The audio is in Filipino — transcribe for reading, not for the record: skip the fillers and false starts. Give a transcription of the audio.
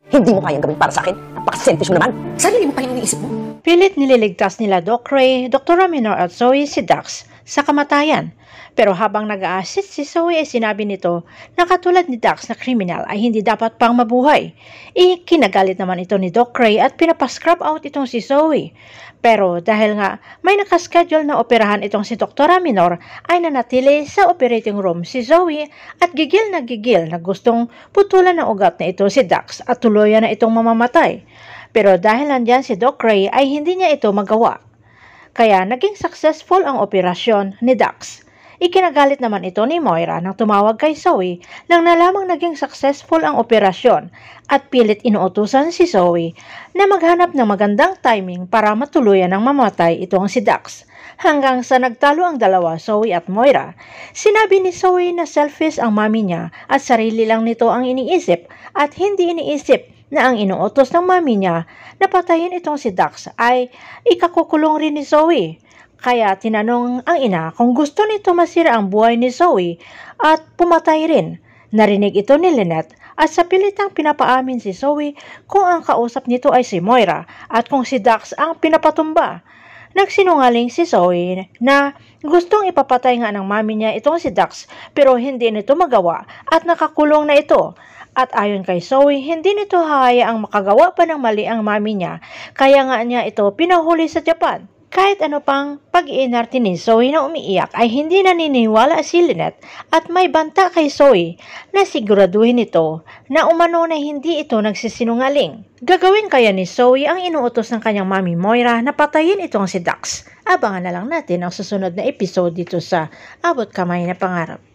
Hindi mo kayang gawin para sa akin. Napaka-selfish mo naman. Sarili mo pa yung iniisip mo. Pilit nililigtas nila Doc Ray, Dr. Minor at Zoe si Dax sa kamatayan. Pero habang nag-a-assist si Zoe ay sinabi nito na katulad ni Dax na kriminal ay hindi dapat pang mabuhay. Ikinagalit naman ito ni Doc Ray at pinapascrub out itong si Zoe. Pero dahil nga may nakaschedule na operahan itong si Dr. Minor ay nanatili sa operating room si Zoe at gigil na gustong putulan ng ugat na ito si Dax at tuluyan na itong mamamatay. Pero dahil nandyan si Doc Ray ay hindi niya ito magawa. Kaya naging successful ang operasyon ni Dax. Ikinagalit naman ito ni Moira nang tumawag kay Zoe nang nalamang naging successful ang operasyon at pilit inuutusan si Zoe na maghanap ng magandang timing para matuluyan ng mamatay itong si Dax. Hanggang sa nagtalo ang dalawa, Zoe at Moira. Sinabi ni Zoe na selfish ang mami niya at sarili lang nito ang iniisip at hindi iniisip na ang inuutos ng mami niya na patayin itong si Dax ay ikakukulong rin ni Zoe. Kaya tinanong ang ina kung gusto nito masira ang buhay ni Zoe at pumatay rin. Narinig ito ni Lynette at sa pilitang pinapaamin si Zoe kung ang kausap nito ay si Moira at kung si Dax ang pinapatumba. Nagsinungaling si Zoe na gustong ipapatay nga ng mami niya itong si Dax pero hindi nito magawa at nakakulong na ito. At ayon kay Zoe, hindi nito hahayaang makagawa pa ng mali ang mami niya kaya nga niya ito pinahuli sa Japan. Kahit ano pang pag-iinarte ni Zoe na umiiyak ay hindi naniniwala si Lynette at may banta kay Zoe na siguraduhin ito na umano na hindi ito nagsisinungaling. Gagawin kaya ni Zoe ang inuutos ng kanyang mami Moira na patayin itong si Dax. Abangan na lang natin ang susunod na episode dito sa Abot Kamay na Pangarap.